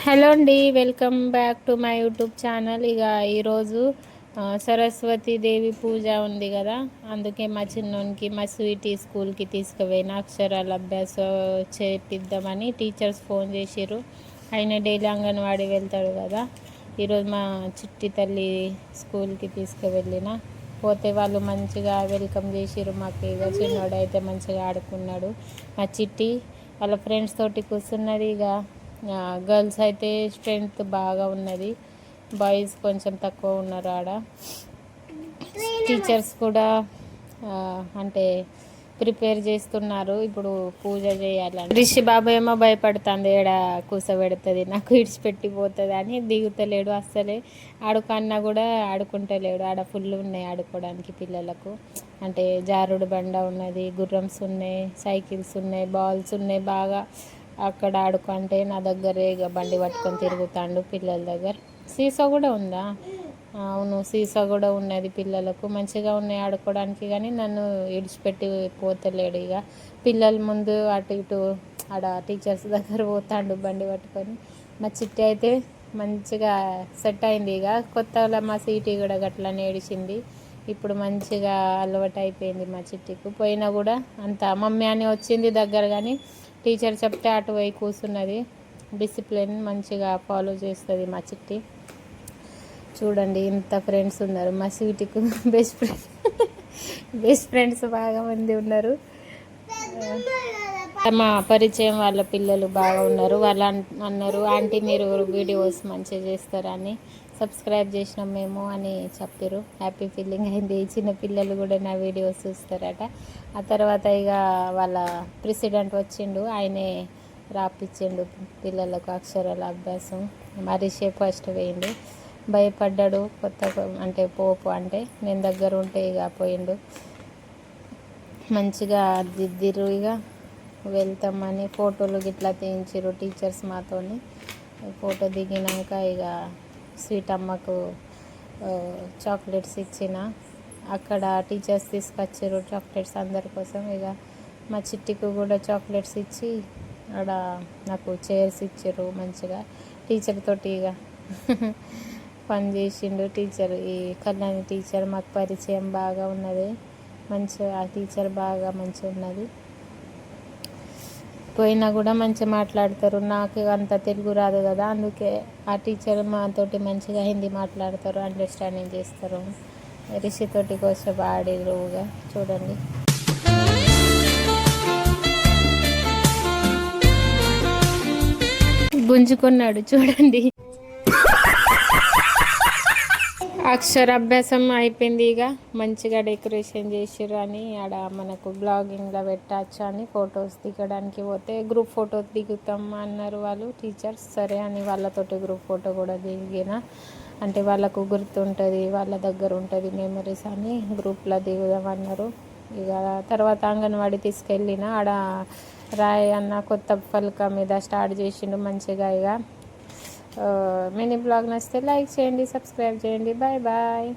Hello అండి, welcome back to my YouTube channel. ఇక ఈరోజు సరస్వతి దేవి పూజ ఉంది కదా, అందుకే మా చిన్నోనికి మా స్వీటీ స్కూల్కి తీసుకుపోయిన అక్షరాల అభ్యాసం చేపిద్దామని టీచర్స్ ఫోన్ చేసిర్రు. ఆయన డైలీ అంగన్వాడీ వెళ్తాడు కదా, ఈరోజు మా చిట్టి తల్లి స్కూల్కి తీసుకువెళ్ళిన పోతే వాళ్ళు మంచిగా వెల్కమ్ చేసిర్రు. మాకు ఇక చిన్నోడు అయితే మంచిగా ఆడుకున్నాడు. మా చిట్టి వాళ్ళ ఫ్రెండ్స్ తోటి కూర్చున్నది. ఇక గర్ల్స్ అయితే స్ట్రెంగ్త్ బాగా ఉన్నది, బాయ్స్ కొంచెం తక్కువ ఉన్నారు. ఆడ టీచర్స్ కూడా అంటే ప్రిపేర్ చేస్తున్నారు. ఇప్పుడు పూజ చేయాలని రిషి బాబు ఏమో భయపడుతుంది, ఏడ కూసబెడుతుంది నాకు ఇడిచిపెట్టిపోతుంది అని దిగుతలేడు. అస్సలే ఆడుకన్నా కూడా ఆడుకుంటలేడు. ఆడ ఫుల్ ఉన్నాయి ఆడుకోవడానికి పిల్లలకు. అంటే జారుడు బండ ఉన్నది, గుర్రమ్స్ ఉన్నాయి, సైకిల్స్ ఉన్నాయి, బాల్స్ ఉన్నాయి. బాగా అక్కడ ఆడుకుంటే నా దగ్గరే ఇక బండి పట్టుకొని తిరుగుతాడు పిల్లల దగ్గర. సీసా కూడా ఉందా? అవును, సీసా కూడా ఉన్నది పిల్లలకు. మంచిగా ఉన్నాయి ఆడుకోవడానికి, కానీ నన్ను ఇడిచిపెట్టి పోతలేడు. ఇక పిల్లల ముందు అటు ఇటు ఆడ టీచర్స్ దగ్గర పోతాడు బండి పట్టుకొని. మా చిట్టి అయితే మంచిగా సెట్ అయింది. ఇక కొత్తగా మా సీటీ కూడా గట్లనే ఏడిచింది. ఇప్పుడు మంచిగా అలవాటు అయిపోయింది మా చిట్టికి. పోయినా కూడా అంత మమ్మీ అని వచ్చింది దగ్గర, కానీ టీచర్ చెప్తే అటు పోయి కూర్చున్నది. డిసిప్లిన్ మంచిగా ఫాలో చేస్తుంది మా చిట్టి. చూడండి ఇంత ఫ్రెండ్స్ ఉన్నారు మా స్వీటీకి. బెస్ట్ ఫ్రెండ్స్ బాగా మంది ఉన్నారు. మా పరిచయం వాళ్ళ పిల్లలు బాగా ఉన్నారు. వాళ్ళు అన్నారు, ఆంటీ మీరు వీడియోస్ మంచిగా చేస్తారని, సబ్స్క్రైబ్ చేసినాం మేము అని చెప్పారు. హ్యాపీ ఫీలింగ్ అయింది. చిన్న పిల్లలు కూడా నా వీడియోస్ చూస్తారట. ఆ తర్వాత ఇక వాళ్ళ ప్రెసిడెంట్ వచ్చిండు, ఆయనే రాపిచ్చిండు పిల్లలకు అక్షరాల అభ్యాసం. మరిషే ఫస్ట్ వేయండు, భయపడ్డాడు. కొత్త అంటే పోపు అంటే నేను దగ్గర ఉంటే ఇక పోయిండు. మంచిగా దిద్దిరు. ఇక వెళ్తామని ఫోటోలు గిట్లా తీయించారు టీచర్స్ మాతోని. ఫోటో దిగినాక ఇక స్వీట్ అమ్మకు చాక్లెట్స్ ఇచ్చిన. అక్కడ టీచర్స్ తీసుకొచ్చారు చాక్లెట్స్ అందరి కోసం. ఇక మా చిట్టికి కూడా చాక్లెట్స్ ఇచ్చి ఆడ నాకు చైర్స్ ఇచ్చారు మంచిగా. టీచర్ తోటి ఇక పని చేసిండు టీచర్. ఈ కళ్యాణి టీచర్ మాకు పరిచయం బాగా ఉన్నది. మంచిగా ఆ టీచర్ బాగా మంచిగా ఉన్నది. పోయినా కూడా మంచిగా మాట్లాడతారు. నాకు అంత తెలుగు రాదు కదా, అందుకే ఆ టీచర్ మాతోటి మంచిగా హిందీ మాట్లాడతారు, అండర్స్టాండింగ్ చేస్తారు. రిషితోటి కోసం ఆడిరుగా. చూడండి గుంజుకున్నాడు చూడండి. అక్షరాభ్యాసం అయిపోయింది. ఇక మంచిగా డెకరేషన్ చేసిర్రు అని ఆడ మనకు బ్లాగింగ్లో పెట్టచ్చు అని ఫొటోస్ దిగడానికి పోతే గ్రూప్ ఫోటో దిగుతాం అన్నారు వాళ్ళు టీచర్స్. సరే అని వాళ్ళతోటి గ్రూప్ ఫోటో కూడా దిగిన. అంటే వాళ్ళకు గుర్తుంటుంది, వాళ్ళ దగ్గర ఉంటుంది మెమరీస్ అని గ్రూప్లో దిగుదామన్నారు. ఇక తర్వాత అంగన్వాడీ తీసుకెళ్ళిన. ఆడ రాయ్ అన్న కొత్త పలక మీద స్టార్ట్ చేసిండు మంచిగా. ఇక మినీ బ్లాగ్ నచ్చితే లైక్ చేయండి, సబ్స్క్రైబ్ చేయండి. Bye bye.